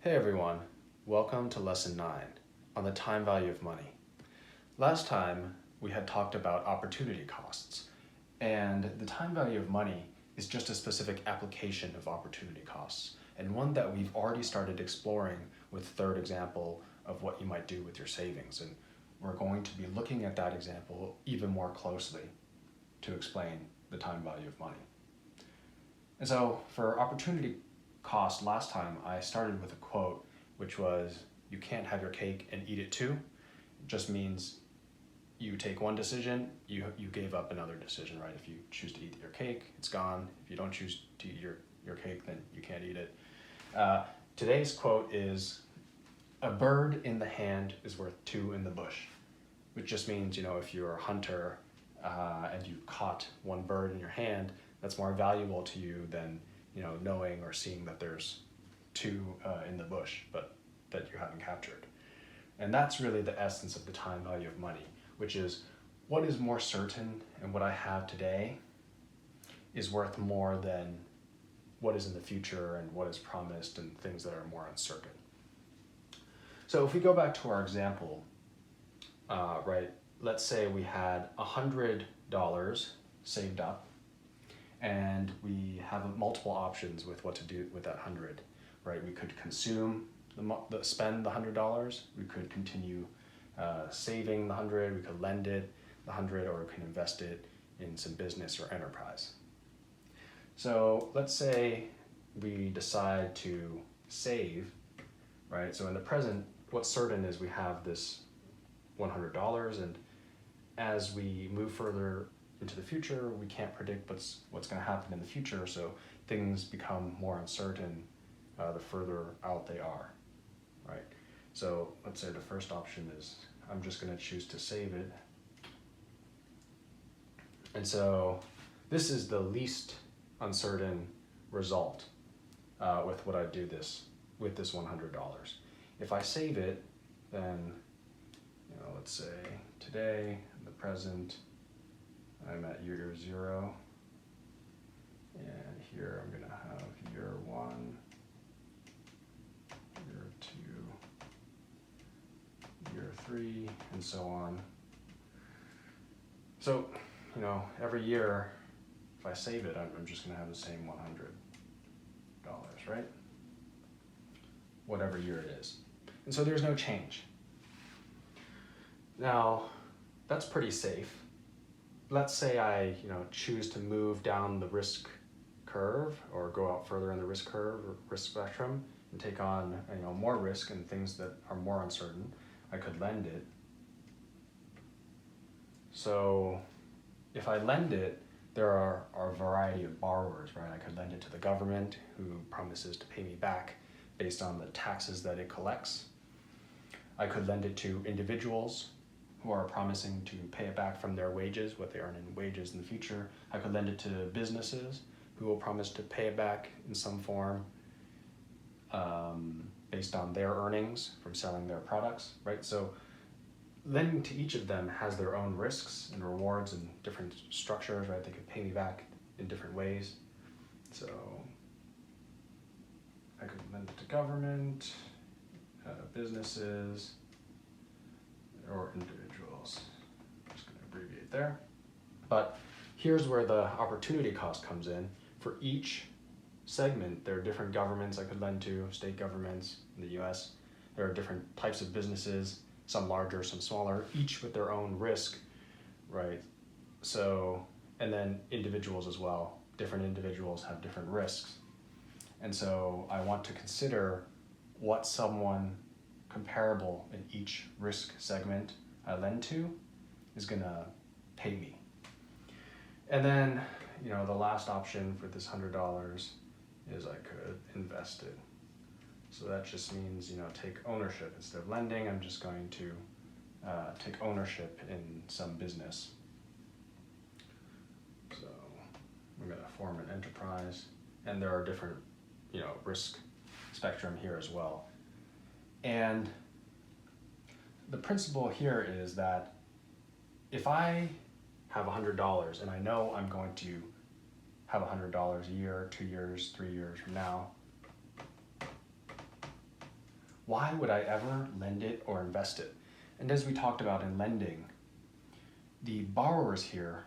Hey everyone, welcome to Lesson 9 on the time value of money. Last time we had talked about opportunity costs, and the time value of money is just a specific application of opportunity costs, and one that we've already started exploring with the third example of what you might do with your savings. And we're going to be looking at that example even more closely to explain the time value of money. And so for opportunity cost last time, I started with a quote, which was, "You can't have your cake and eat it too." It just means you take one decision, you gave up another decision, right? If you choose to eat your cake, it's gone. If you don't choose to eat your cake, then you can't eat it. Today's quote is, "A bird in the hand is worth two in the bush," which just means, if you're a hunter and you caught one bird in your hand, that's more valuable to you than knowing or seeing that there's two in the bush, but that you haven't captured. And that's really the essence of the time value of money, which is what is more certain and what I have today is worth more than what is in the future and what is promised and things that are more uncertain. So if we go back to our example, right, let's say we had $100 saved up, and we have multiple options with what to do with that 100, right? We could consume, spend the $100, we could continue saving the 100, we could lend it the 100, or we can invest it in some business or enterprise. So let's say we decide to save, right? So in the present, what's certain is we have this $100, and as we move further into the future, we can't predict what's going to happen in the future, so things become more uncertain the further out they are, right? So let's say the first option is I'm just going to choose to save it. And so this is the least uncertain result with what I do with this $100. If I save it, then let's say today, in the present, I'm at year 0, and here I'm going to have year 1, year 2, year 3, and so on. So, every year, if I save it, I'm just going to have the same $100, right? Whatever year it is. And so there's no change. Now, that's pretty safe. Let's say I choose to move down the risk curve or go out further in the risk curve or risk spectrum and take on more risk and things that are more uncertain. I could lend it. So if I lend it, there are a variety of borrowers, right? I could lend it to the government, who promises to pay me back based on the taxes that it collects. I could lend it to individuals who are promising to pay it back from their wages, what they earn in wages in the future. I could lend it to businesses who will promise to pay it back in some form based on their earnings from selling their products, right? So lending to each of them has their own risks and rewards and different structures, right? They could pay me back in different ways. So I could lend it to government, businesses, or individuals. I'm just going to abbreviate there. But here's where the opportunity cost comes in. For each segment, there are different governments I could lend to, state governments in the US. There are different types of businesses, some larger, some smaller, each with their own risk, right? So, and then individuals as well. Different individuals have different risks. And so I want to consider what someone comparable in each risk segment I lend to is going to pay me. And then, the last option for this $100 is I could invest it. So that just means, take ownership. Instead of lending, I'm just going to take ownership in some business. So I'm going to form an enterprise, and there are different, risk spectrum here as well. And the principle here is that if I have $100 and I know I'm going to have $100 a year, 2 years, 3 years from now, why would I ever lend it or invest it? And as we talked about in lending, the borrowers here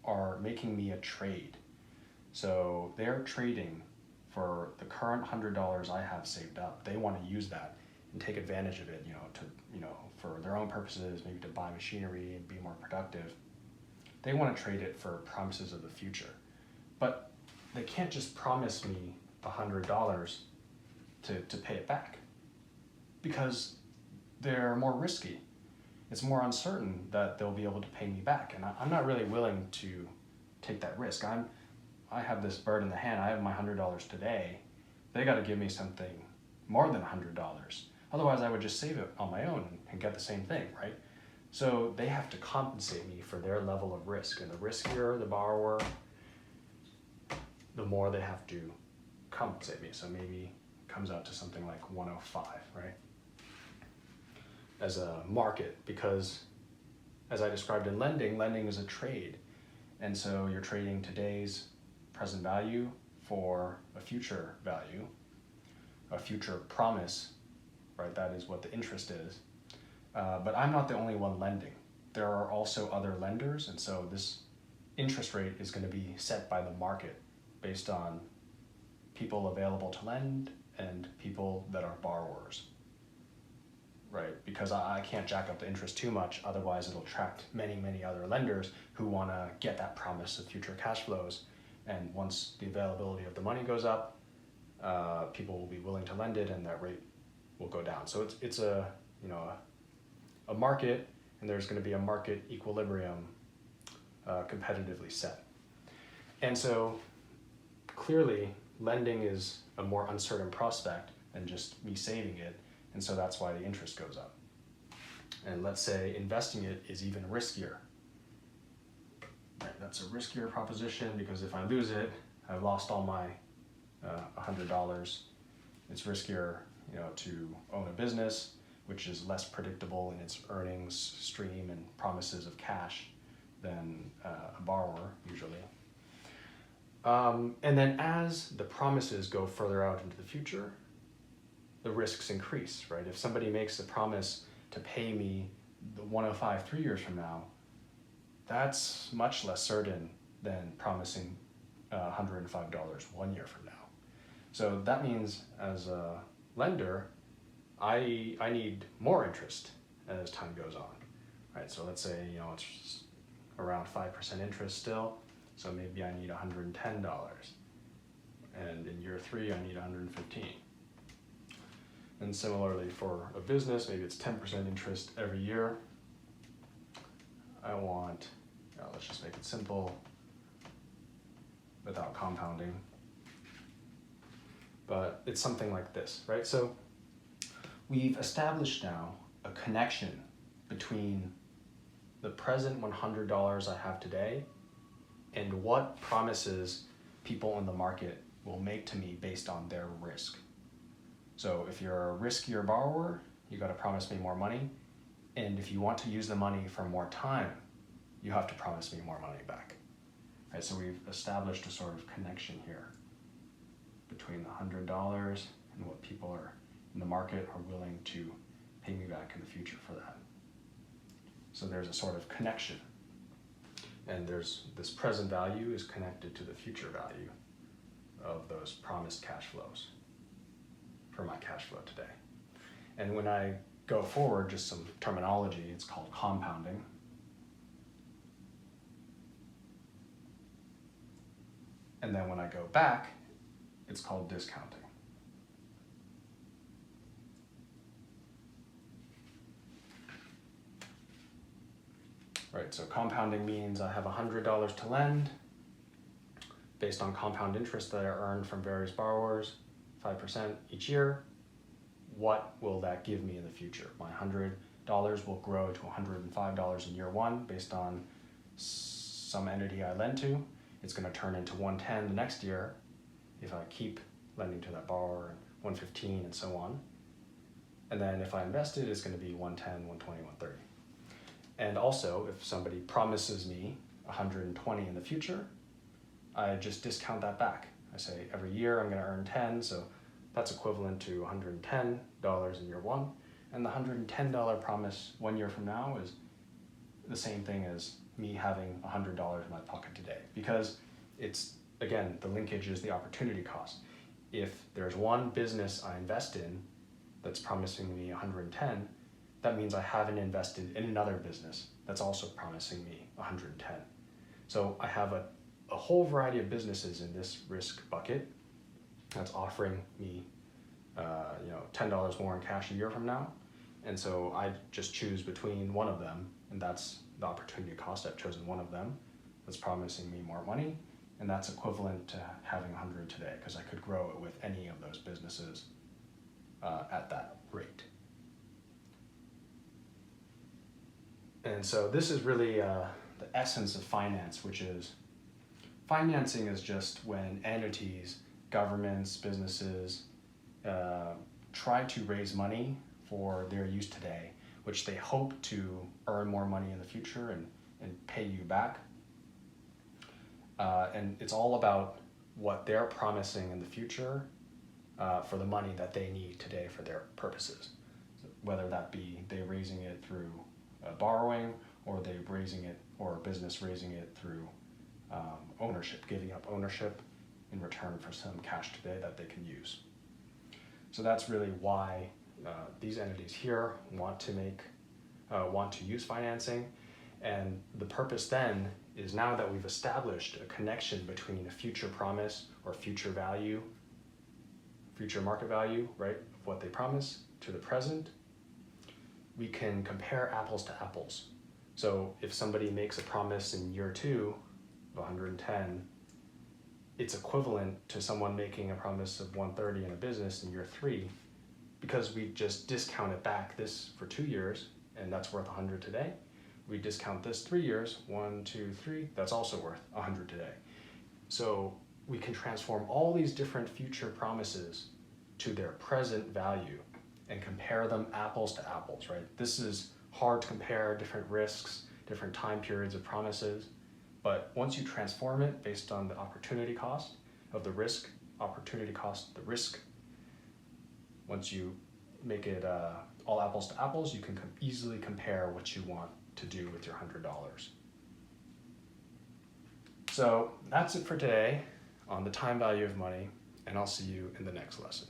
are making me a trade. So they're trading for the current $100 I have saved up. They want to use that and take advantage of it, for their own purposes, maybe to buy machinery and be more productive. They want to trade it for promises of the future. But they can't just promise me $100 to pay it back, because they're more risky. It's more uncertain that they'll be able to pay me back. And I'm not really willing to take that risk. I have this bird in the hand. I have my $100 today. They got to give me something more than $100. Otherwise, I would just save it on my own and get the same thing, right? So they have to compensate me for their level of risk. And the riskier the borrower, the more they have to compensate me. So maybe it comes out to something like 105, right? As a market, because as I described in lending is a trade. And so you're trading today's present value for a future value, a future promise, right? That is what the interest is. But I'm not the only one lending. There are also other lenders, and so this interest rate is going to be set by the market based on people available to lend and people that are borrowers, right? Because I can't jack up the interest too much, otherwise it'll attract many, many other lenders who want to get that promise of future cash flows. And once the availability of the money goes up, people will be willing to lend it, and that rate will go down. So it's a market, and there's going to be a market equilibrium competitively set. And so clearly lending is a more uncertain prospect than just me saving it, and so that's why the interest goes up. And let's say investing it is even riskier. Right, that's a riskier proposition, because if I lose it, I've lost all my $100. It's riskier, to own a business, which is less predictable in its earnings stream and promises of cash than a borrower usually. And then as the promises go further out into the future, the risks increase, right? If somebody makes a promise to pay me the 105 3 years from now, that's much less certain than promising $105 1 year from now. So that means as a lender, I need more interest as time goes on, right? So let's say, it's around 5% interest still. So maybe I need $110. And in year 3, I need $115. And similarly for a business, maybe it's 10% interest every year. I want, let's just make it simple without compounding. But it's something like this, right? So we've established now a connection between the present $100 I have today and what promises people in the market will make to me based on their risk. So if you're a riskier borrower, you got to promise me more money. And if you want to use the money for more time, you have to promise me more money back. Right? So we've established a sort of connection here between the $100 and what people are in the market are willing to pay me back in the future for that. So there's a sort of connection. And there's this present value is connected to the future value of those promised cash flows for my cash flow today. And when I go forward, just some terminology, it's called compounding. And then when I go back, it's called discounting. Right, so compounding means I have $100 to lend based on compound interest that I earned from various borrowers, 5% each year. What will that give me in the future? My $100 will grow to $105 in year 1 based on some entity I lend to. It's going to turn into $110 the next year if I keep lending to that borrower, and $115 and so on. And then if I invest it, it's going to be $110, $120, $130. And also, if somebody promises me $120 in the future, I just discount that back. I say every year I'm going to earn 10, so that's equivalent to $110 in year one, and the $110 promise 1 year from now is the same thing as me having $100 in my pocket today, because it's, again, the linkage is the opportunity cost. If there's one business I invest in that's promising me 110, that means I haven't invested in another business that's also promising me 110. So I have a whole variety of businesses in this risk bucket that's offering me $10 more in cash a year from now. And so I just choose between one of them, and that's the opportunity cost. I've chosen one of them that's promising me more money, and that's equivalent to having 100 today, because I could grow it with any of those businesses at that rate. And so this is really the essence of finance, which is financing is just when entities, governments, businesses try to raise money for their use today, which they hope to earn more money in the future and pay you back. And it's all about what they're promising in the future for the money that they need today for their purposes. So whether that be they raising it through borrowing, or they raising it, or a business raising it through ownership, giving up ownership in return for some cash today that they can use. So that's really why these entities here want to use financing. And the purpose then is, now that we've established a connection between a future promise or future value, future market value, right, of what they promise to the present, we can compare apples to apples. So if somebody makes a promise in year 2 of 110, it's equivalent to someone making a promise of 130 in a business in year 3, because we just discounted back this for 2 years, and that's worth 100 today. We discount this 3 years, 1, 2, 3, that's also worth 100 today. So we can transform all these different future promises to their present value and compare them apples to apples, right? This is hard to compare different risks, different time periods of promises, but once you transform it based on the opportunity cost of the risk, opportunity cost, the risk, once you make it all apples to apples, you can easily compare what you want to do with your $100. So that's it for today on the time value of money, and I'll see you in the next lesson.